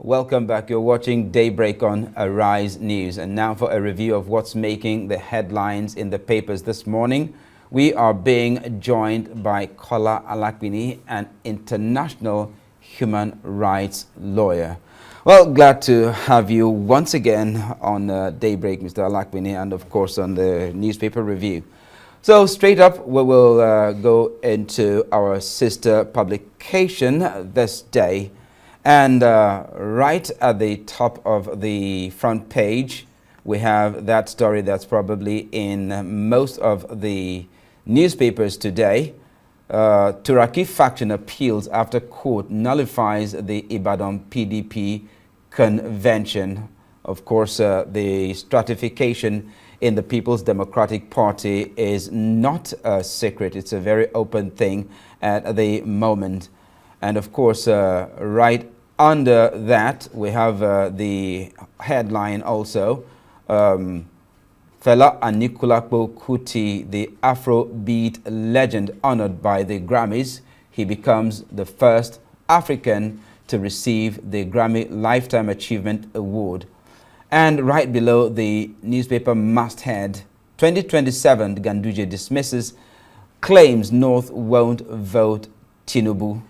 Welcome back. You're watching Daybreak on Arise News. And now for a review of what's making the headlines in the papers this morning. We are being joined by Kola Alakwini, an international human rights lawyer. Well, glad to have you once again on Daybreak, Mr. Alakwini, and of course on the newspaper review. So straight up, we will go into our sister publication this day. And right at the top of the front page, we have that story that's probably in most of the newspapers today. Turaki faction appeals after court nullifies the Ibadan PDP convention. Of course, the stratification in the People's Democratic Party is not a secret. It's a very open thing at the moment. And of course, right under that, we have the headline also. Fela Kuti, the Afrobeat legend honored by the Grammys. He becomes the first African to receive the Grammy Lifetime Achievement Award. And right below the newspaper masthead, 2027, Ganduje dismisses claims North won't vote Tinubu.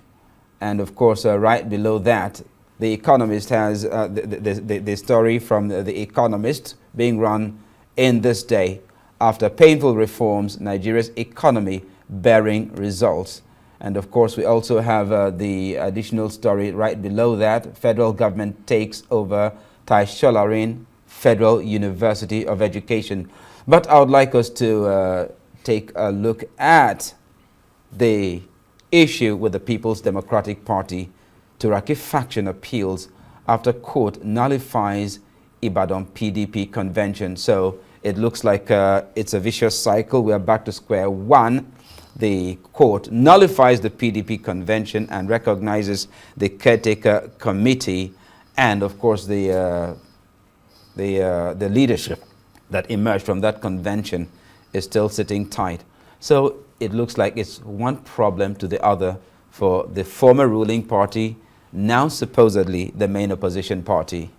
And of course, right below that, the Economist has the story from the Economist being run in this day. After painful reforms, Nigeria's economy bearing results. And of course, we also have the additional story right below that. Federal government takes over Taisholarin Federal University of Education. But I would like us to take a look at the issue with the People's Democratic Party. Turaki faction appeals after court nullifies Ibadan PDP convention. So it looks like it's a vicious cycle. We are back to square one. The court nullifies the PDP convention and recognizes the caretaker committee, and of course the leadership that emerged from that convention is still sitting tight. So it looks like it's one problem to the other for the former ruling party, now supposedly the main opposition party.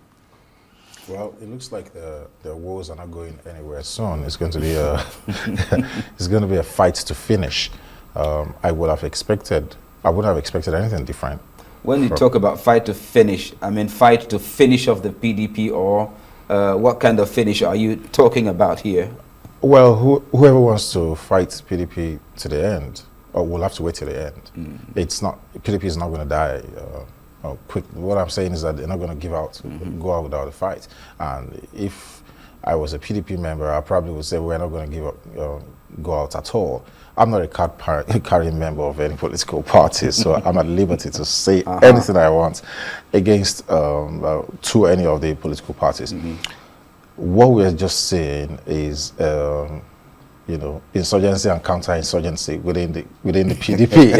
Well, it looks like the wars are not going anywhere soon. It's going to be a it's going to be a fight to finish. I wouldn't have expected anything different. When you talk about fight to finish, I mean fight to finish off the PDP, or what kind of finish are you talking about here? Well, whoever wants to fight PDP to the end, will have to wait till the end. It's not, PDP is not going to die quick. What I'm saying is that they're not going to go out without a fight. And if I was a PDP member, I probably would say we're not going to go out at all. I'm not a card-carrying member of any political party, so I'm at liberty to say anything I want against to any of the political parties. What we're just saying is, insurgency and counter-insurgency within the PDP,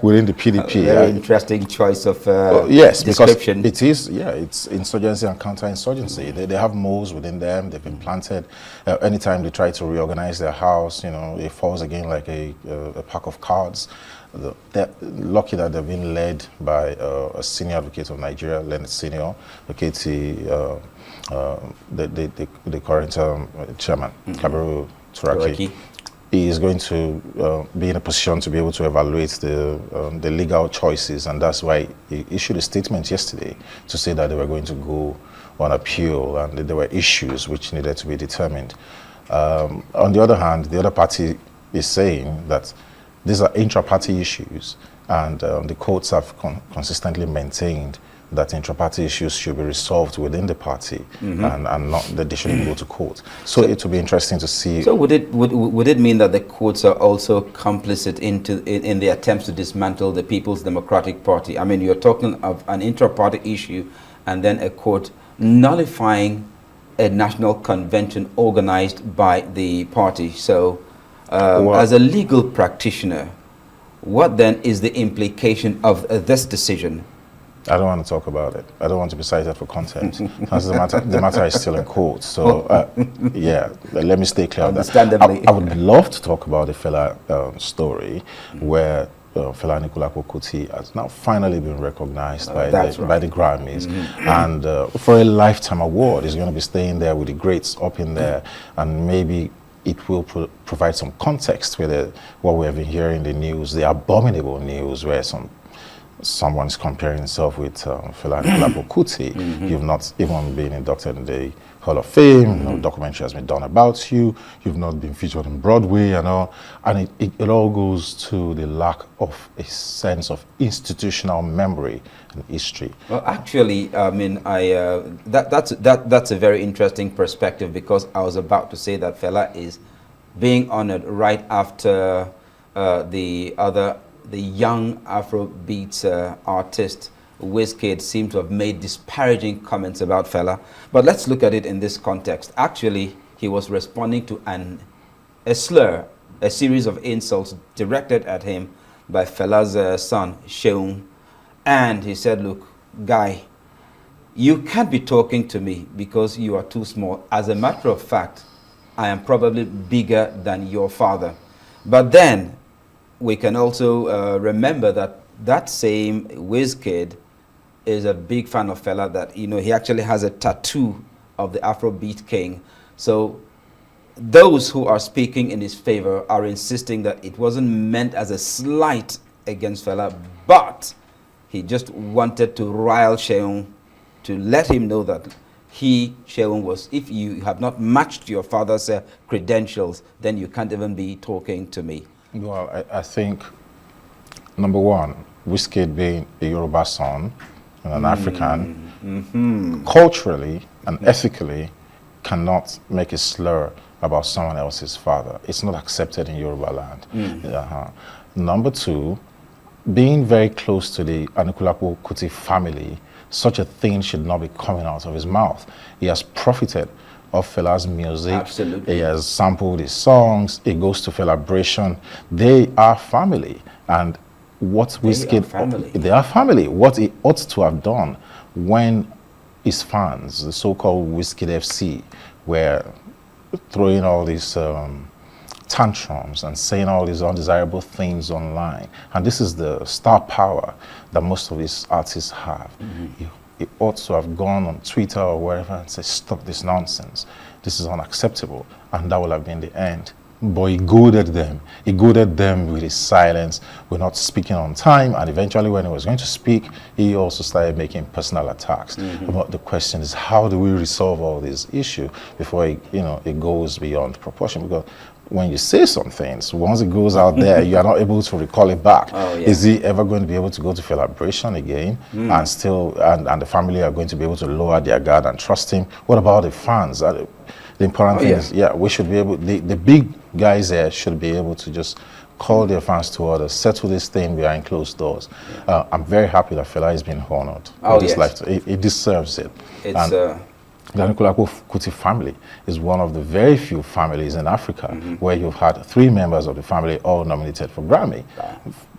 within the PDP. Very interesting choice of yes, description. Because it is, it's insurgency and counter-insurgency. They have moles within them. They've been planted. Anytime they try to reorganize their house, it falls again like a pack of cards. They're lucky that they've been led by a senior advocate of Nigeria, Leonard Senior, the current chairman, Kabiru Turaki. He is going to be in a position to be able to evaluate the legal choices, and that's why he issued a statement yesterday to say that they were going to go on appeal and that there were issues which needed to be determined. On the other hand, the other party is saying that these are intra-party issues, and the courts have consistently maintained that intra-party issues should be resolved within the party, and not that they shouldn't go to court. So it will be interesting to see. So would it mean that the courts are also complicit in the attempts to dismantle the People's Democratic Party? I mean, you're talking of an intra-party issue, and then a court nullifying a national convention organized by the party. So, as a legal practitioner, what then is the implication of this decision? I don't want to talk about it. I don't want to be cited for contempt. The matter is still in court. So, let me stay clear on that. Understandably. I would love to talk about the Fela story, where Fela Kuti has now finally been recognized by the Grammys, and for a lifetime award. He's going to be staying there with the greats up in there, and maybe it will provide some context with what we have been hearing in the news, the abominable news, where someone's comparing himself with Fela Kuti. You've not even been inducted in the Hall of Fame. No documentary has been done about you. You've not been featured on Broadway and all. And it all goes to the lack of a sense of institutional memory and history. Well, actually, I mean, that's a very interesting perspective, because I was about to say that Fela is being honored right after the young Afrobeat artist Wizkid seemed to have made disparaging comments about Fela. But let's look at it in this context. Actually, he was responding to a slur, a series of insults directed at him by Fela's son, Sheung. And he said, look, guy, you can't be talking to me because you are too small. As a matter of fact, I am probably bigger than your father. But then we can also remember that same Wizkid is a big fan of Fela, that, you know, he actually has a tattoo of the Afrobeat king. So those who are speaking in his favor are insisting that it wasn't meant as a slight against Fela, but he just wanted to rile Sheung, to let him know that Sheung was, if you have not matched your father's credentials, then you can't even be talking to me. Well, I think, number one, Wizkid being a Yoruba son and an African, culturally and ethically cannot make a slur about someone else's father. It's not accepted in Yoruba land. Number two, being very close to the Anikulapo Kuti family, such a thing should not be coming out of his mouth. He has profited of Fela's music. Absolutely. He has sampled his songs. He goes to Felabration. They are family. And what Wizkid, they are family. What he ought to have done when his fans, the so-called Wizkid FC, were throwing all these tantrums and saying all these undesirable things online. And this is the star power that most of these artists have. He ought to have gone on Twitter or wherever and said, stop this nonsense. This is unacceptable. And that would have been the end. But he goaded them. He goaded them with his silence. We're not speaking on time. And eventually when he was going to speak, he also started making personal attacks. But the question is, how do we resolve all these issues before it goes beyond proportion? Because when you say some things, once it goes out there, you are not able to recall it back. Is he ever going to be able to go to Felabration again? And still, and the family are going to be able to lower their guard and trust him? What about the fans? The important thing is, we should be able, the big guys there should be able to just call their fans to order, settle this thing behind closed doors. I'm very happy that Fela has been honored with this lifetime. He deserves it. The Anikulapo Kuti family is one of the very few families in Africa where you've had 3 members of the family all nominated for Grammy.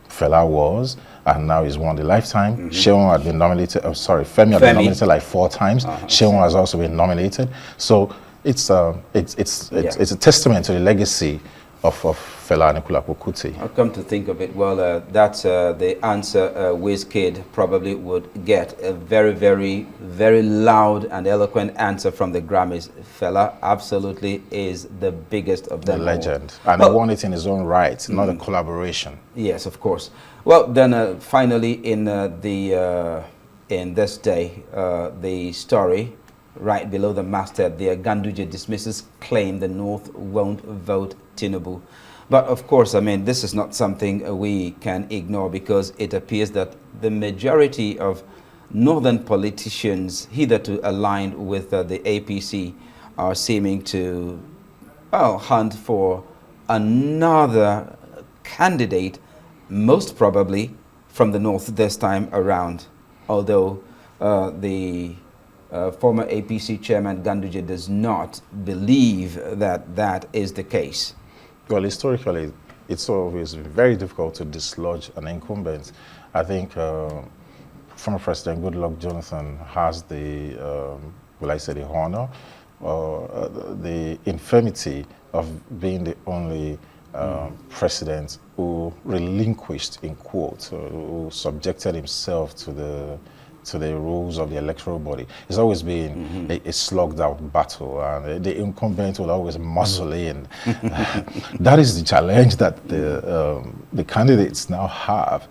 Fela was, and now he's won the lifetime. Sheung had been nominated, Femi had been nominated like 4 times. Sheung has also been nominated. So it's a testament to the legacy of Fela Anikulapo Kuti. I'll come to think of it, well, that's the answer Wizkid probably would get. A very, very, very loud and eloquent answer from the Grammys. Fela absolutely is the biggest of them. The legend. And he won it in his own right, not a collaboration. Yes, of course. Well, then finally in this day, the story right below the masthead, the Ganduje dismisses claim the North won't vote Tinubu. But of course, I mean, this is not something we can ignore, because it appears that the majority of northern politicians hitherto aligned with the APC are seeming to hunt for another candidate, most probably from the North this time around, although the former APC chairman Ganduje does not believe that that is the case. Well, historically, it's always very difficult to dislodge an incumbent. I think former President Goodluck Jonathan has the, the honor or the infirmity of being the only president who relinquished, in quotes, or who subjected himself to the rules of the electoral body. It's always been a slugged out battle, and the incumbent will always muzzle in. That is the challenge that the candidates now have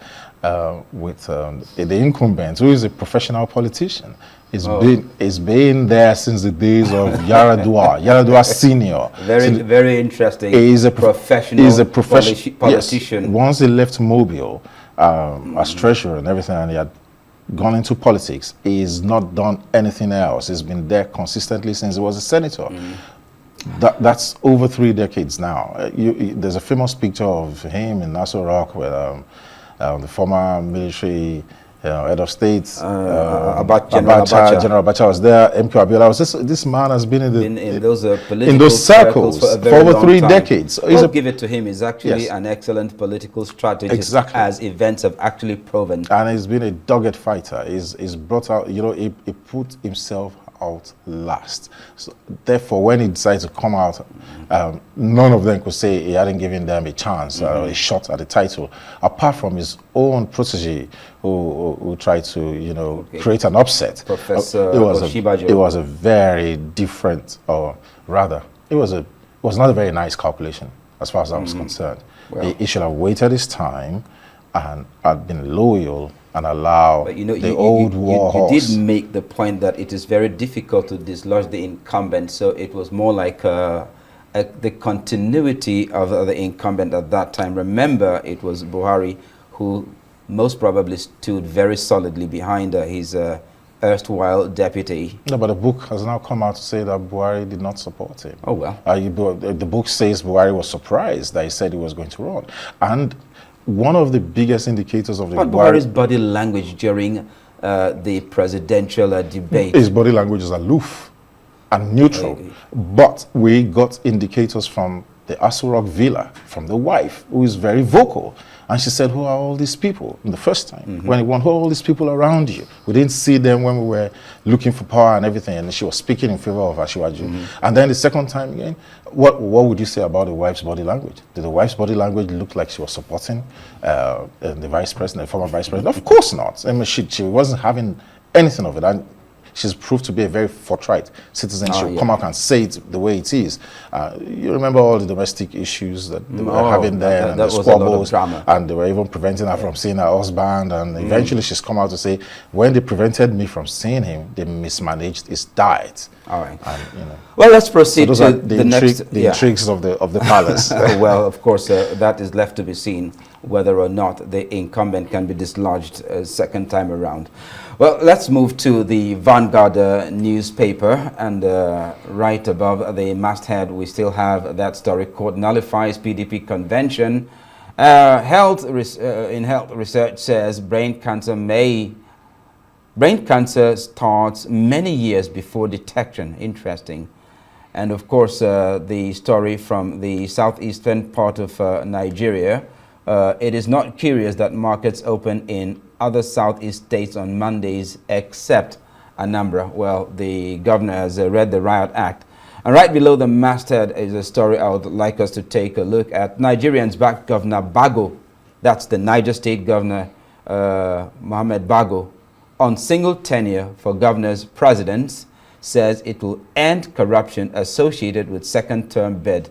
with the incumbent, who is a professional politician. It's been there since the days of Yaradua Senior. Very interesting. He's a professional Yes, politician. once he left Mobile as treasurer and everything, and he had gone into politics, he's not done anything else. He's been there consistently since he was a senator. That's over 3 decades now. There's a famous picture of him in Nassau Rock with the former military head of state, General Abacha was there. MK Abiola was this man has been in those circles for over 3 decades. We'll give it to him. He's actually an excellent political strategist, as events have actually proven. And he's been a dogged fighter. He's brought out, he put himself out last. So therefore, when he decided to come out, none of them could say he hadn't given them a chance, a shot at the title, apart from his own protege who tried to, create an upset. Professor Oshibajo. It was a very different, or rather, it was not a very nice calculation as far as I was concerned. Well, he should have waited his time and had been loyal and allow the old war horse. You did make the point that it is very difficult to dislodge the incumbent, so it was more like the continuity of the incumbent at that time. Remember, it was Buhari who most probably stood very solidly behind his erstwhile deputy. No, but the book has now come out to say that Buhari did not support him. Oh, well. The book says Buhari was surprised that he said he was going to run. And one of the biggest indicators of the Buhari's body language during the presidential debate. His body language is aloof and neutral. But we got indicators from the Aso Rock Villa, from the wife, who is very vocal. And she said, who are all these people? The first time, when he won, who are all these people around you? We didn't see them when we were looking for power and everything, and she was speaking in favor of Asiwaju. And then the second time again, what would you say about the wife's body language? Did the wife's body language look like she was supporting the vice president, the former vice president? Of course not. I mean, she wasn't having anything of it. And she's proved to be a very forthright citizen. She'll come out and say it the way it is. You remember all the domestic issues that they were having there, and the squabbles, and they were even preventing her from seeing her husband. And eventually she's come out to say, when they prevented me from seeing him, they mismanaged his diet. All right. And, well, let's proceed so to the next. Intrigues of the palace. Well, of course, that is left to be seen, whether or not the incumbent can be dislodged a second time around. Well, let's move to the Vanguard newspaper, and right above the masthead, we still have that story. Court nullifies PDP convention. Health research says brain cancer starts many years before detection. Interesting. And of course, the story from the southeastern part of Nigeria. It is not curious that markets open in other southeast states on Mondays except Anambra. Well, the governor has read the Riot Act. And right below the masthead is a story I would like us to take a look at. Nigerians back Governor Bago, that's the Niger State Governor, Mohammed Bago, on single tenure for governors, presidents, says it will end corruption associated with second-term bid.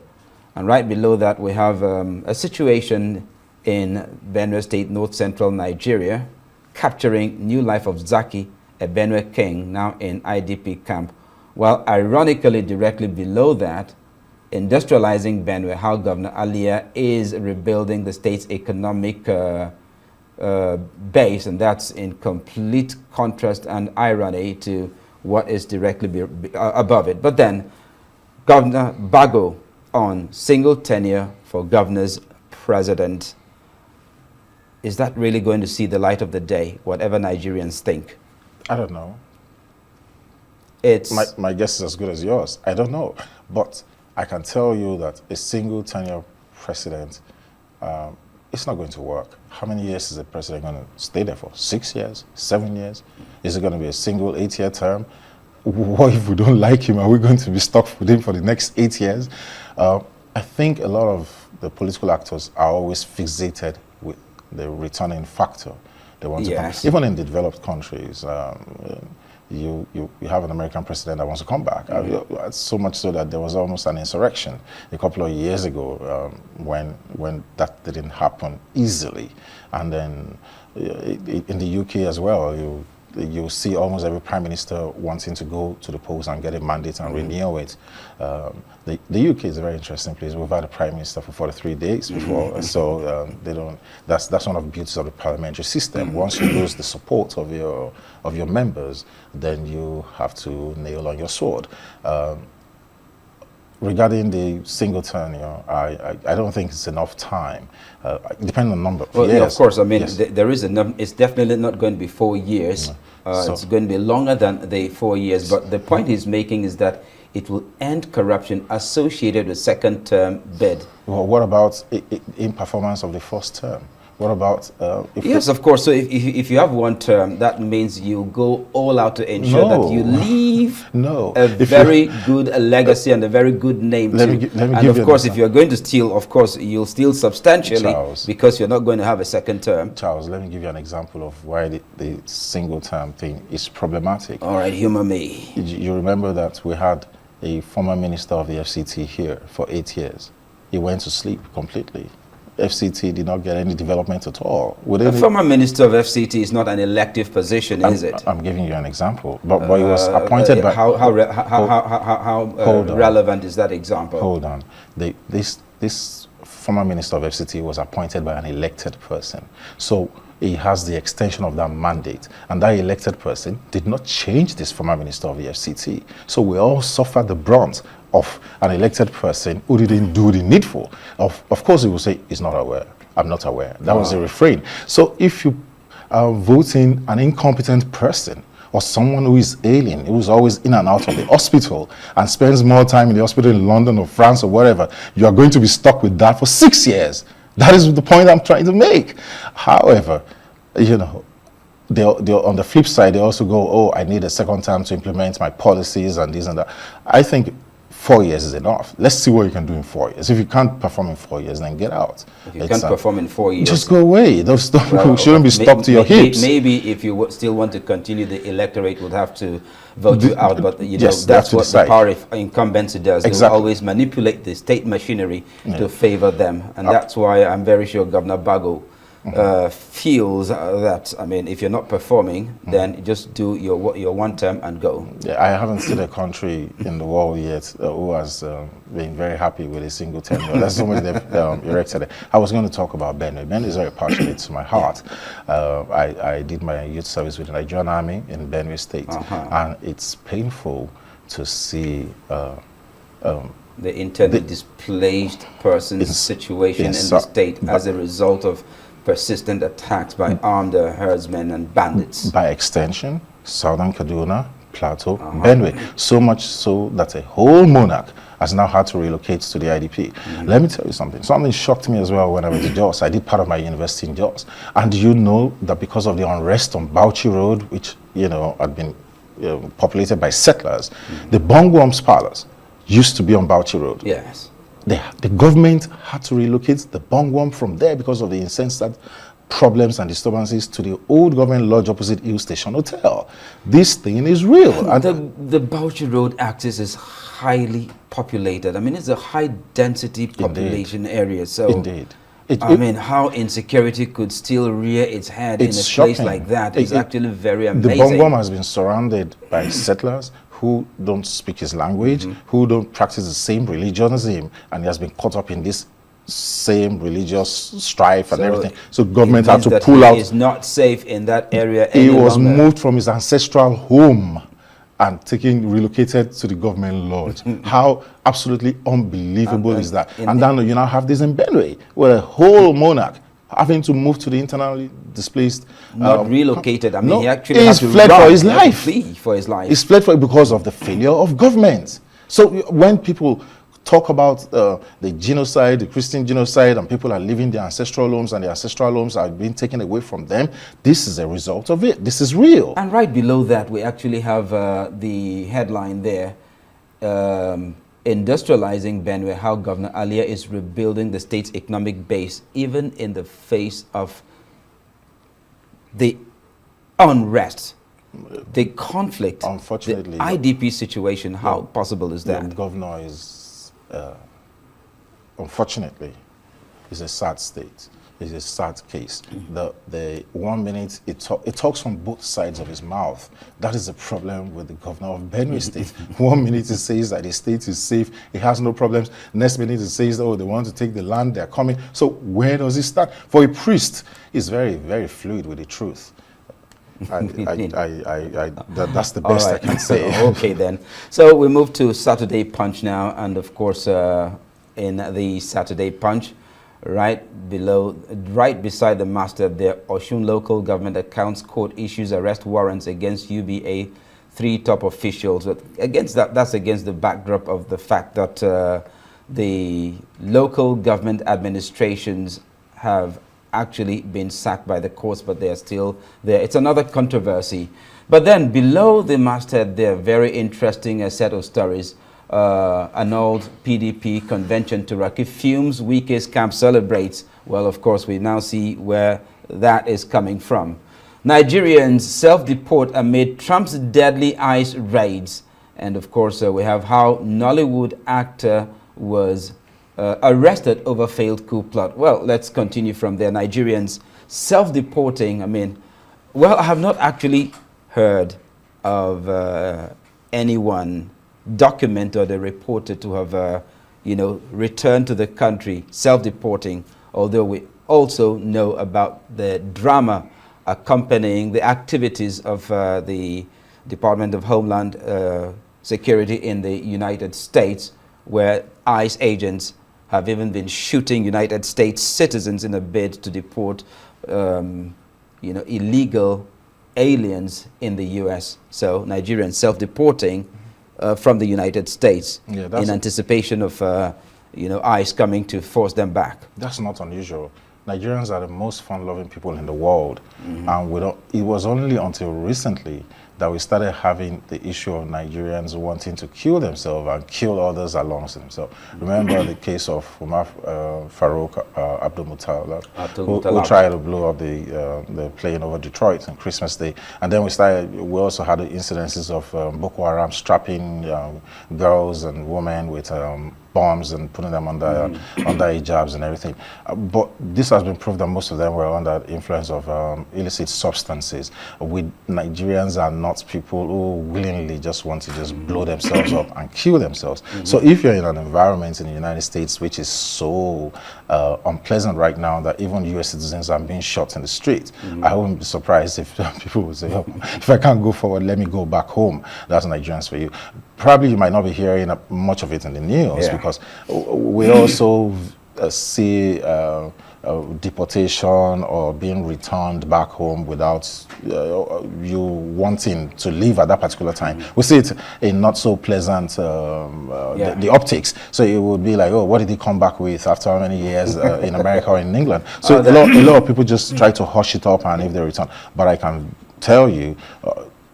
And right below that, we have a situation in Benue State, north-central Nigeria, capturing new life of Zaki, a Benue king, now in IDP camp. Well, ironically, directly below that, industrializing Benue, how Governor Alia is rebuilding the state's economic base, and that's in complete contrast and irony to what is directly above it. But then, Governor Bago on single tenure for governor's president. Is that really going to see the light of the day, whatever Nigerians think? I don't know. It's my guess is as good as yours. I don't know. But I can tell you that a single tenure president, it's not going to work. How many years is the president going to stay there for? 6 years? 7 years? Is it going to be a single 8-year term? What if we don't like him? Are we going to be stuck with him for the next 8 years? I think a lot of the political actors are always fixated with the returning factor. They want to come. Even in the developed countries, you have an American president that wants to come back. So much so that there was almost an insurrection a couple of years ago when that didn't happen easily. And then in the UK as well, you see almost every prime minister wanting to go to the polls and get a mandate and renew it. The UK is a very interesting place. We've had a prime minister for 43 days before, so they don't. That's one of the beauties of the parliamentary system. Once you lose the support of your members, then you have to nail on your sword. Regarding the single tenure, I don't think it's enough time. Depending on the number of years. Yeah, of course. I mean, there is enough. It's definitely not going to be 4 years. It's going to be longer than the 4 years. But the point he's making is that it will end corruption associated with second-term bid. Well, what about in performance of the first term? What about... yes, of course. So if you have one term, that means you go all out to ensure that you leave a very good legacy and a very good name too. And of course, if you're going to steal, of course, you'll steal substantially, Charles, because you're not going to have a second term. Charles, let me give you an example of why the single term thing is problematic. All right, humor me. You remember that we had a former minister of the FCT here for 8 years. He went to sleep completely. FCT did not get any development at all. The former minister of FCT is not an elective position, is it? I'm giving you an example. But he was appointed by... How relevant is that example? Hold on. This former minister of FCT was appointed by an elected person. So he has the extension of that mandate. And that elected person did not change this former minister of the FCT. So we all suffer the brunt of an elected person who didn't do the needful. Of course, he will say, he's not aware. I'm not aware. That was the refrain. So if you are voting an incompetent person or someone who is alien, who's always in and out of the hospital and spends more time in the hospital in London or France or wherever, you are going to be stuck with that for 6 years. That is the point I'm trying to make. However, you know, on the flip side, they also go, oh, I need a second time to implement my policies and this and that. I think 4 years is enough. Let's see what you can do in 4 years. If you can't perform in 4 years, then get out. If you can't perform in 4 years, just go away. Those people shouldn't be stuck to your hips. Maybe if you still want to continue, the electorate would have to vote you out. But you know, that's what the power of incumbency does. Exactly. They will always manipulate the state machinery to favor them, and that's why I'm very sure Governor Bago feels that, I mean, if you're not performing, then just do your one term and go. Yeah, I haven't seen a country in the world yet who has been very happy with a single tenure. That's so much they've erected it. I was going to talk about Benue. Benue is very passionate to my heart. I did my youth service with the Nigerian Army in Benue State, and it's painful to see the internally displaced person's situation in the state as a result of persistent attacks by armed herdsmen and bandits. By extension, Southern Kaduna, Plateau, Benue. So much so that a whole monarch has now had to relocate to the IDP. Let me tell you something. Something shocked me as well when I went to Jos. I did part of my university in Jos. And do you know that because of the unrest on Bauchi Road, which, you know, had been populated by settlers, the Bongworms Palace used to be on Bauchi Road. Yes. The government had to relocate the Bongworm from there because of the incessant problems and disturbances to the old government lodge opposite Hill Station Hotel. This thing is real. And the Bauchi Road axis is highly populated. I mean, it's a high density population area. So indeed. I mean, how insecurity could still rear its head in a place like that is actually very amazing. The Bongworm has been surrounded by settlers who don't speak his language, who don't practice the same religion as him, and he has been caught up in this same religious strife and everything. So government had to pull out. He is not safe in that area any longer. He was moved from his ancestral home and relocated to the government lodge. How absolutely unbelievable is that? And then you now have this in Benue, where a whole monarch having to move to the internally displaced. Not relocated. I mean, he actually had to fled for his life. Flee for his life. He's fled because of the failure of government. So when people talk about the genocide, the Christian genocide, and people are leaving their ancestral homes and their ancestral homes are being taken away from them, this is a result of it. This is real. And right below that, we actually have the headline there. industrializing Benue, how Governor Alia is rebuilding the state's economic base, even in the face of the unrest, the conflict, unfortunately, the IDP situation. How possible is that? The governor is, unfortunately, is a sad state. It's a sad case. The 1 minute it talks from both sides of his mouth. That is the problem with the governor of Benue State. 1 minute he says that the state is safe, he has no problems. Next minute he says, oh, they want to take the land, they're coming. So where does he start? For a priest, he's very, very fluid with the truth. That's the best I can say. Okay then. So we move to Saturday Punch now, and of course in the Saturday Punch, right beside the master there, Osun Local Government Accounts Court issues arrest warrants against UBA 3 top officials. But that's against the backdrop of the fact that the local government administrations have actually been sacked by the courts, but they are still there. It's another controversy. But then below the masthead there, very interesting set of stories. An old PDP convention to Raki fumes, Wike's camp celebrates. Well, of course, we now see where that is coming from. Nigerians self-deport amid Trump's deadly ICE raids. And of course, we have how Nollywood actor was arrested over failed coup plot. Well, let's continue from there. Nigerians self-deporting. I mean, well, I have not actually heard of anyone documented or reported to have, returned to the country self-deporting, although we also know about the drama accompanying the activities of the Department of Homeland Security in the United States, where ICE agents have even been shooting United States citizens in a bid to deport, illegal aliens in the U.S. So Nigerians self-deporting from the United States in anticipation of, ICE coming to force them back. That's not unusual. Nigerians are the most fun-loving people in the world. And it was only until recently that we started having the issue of Nigerians wanting to kill themselves and kill others along themselves. Remember the case of Umar Farouk Abdul Muttalib, who tried to blow up the plane over Detroit on Christmas Day. And then we also had the incidences of Boko Haram strapping girls and women with bombs and putting them under hijabs and everything. But this has been proved that most of them were under influence of illicit substances. Nigerians are not people who willingly just want to just blow themselves up and kill themselves. So if you're in an environment in the United States which is so unpleasant right now that even US citizens are being shot in the street, I wouldn't be surprised if people would say, oh, if I can't go forward, let me go back home. That's Nigerians for you. Probably you might not be hearing much of it in the news because we also see deportation or being returned back home without you wanting to leave at that particular time. We see it in not so pleasant the optics. So it would be like, oh, what did he come back with after how many years in America or in England? So a lot of people just try to hush it up and if they return. But I can tell you,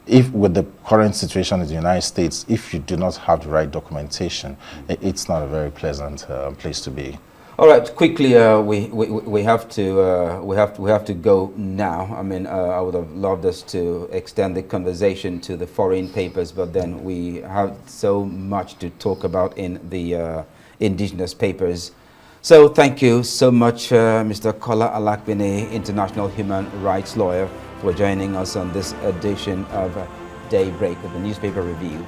if with the current situation in the United States, if you do not have the right documentation, it's not a very pleasant place to be. All right, quickly, we have to go now. I mean, I would have loved us to extend the conversation to the foreign papers, but then we have so much to talk about in the indigenous papers. So thank you so much, Mr. Kola Alakbene, international human rights lawyer, for joining us on this edition of Daybreak of the Newspaper Review.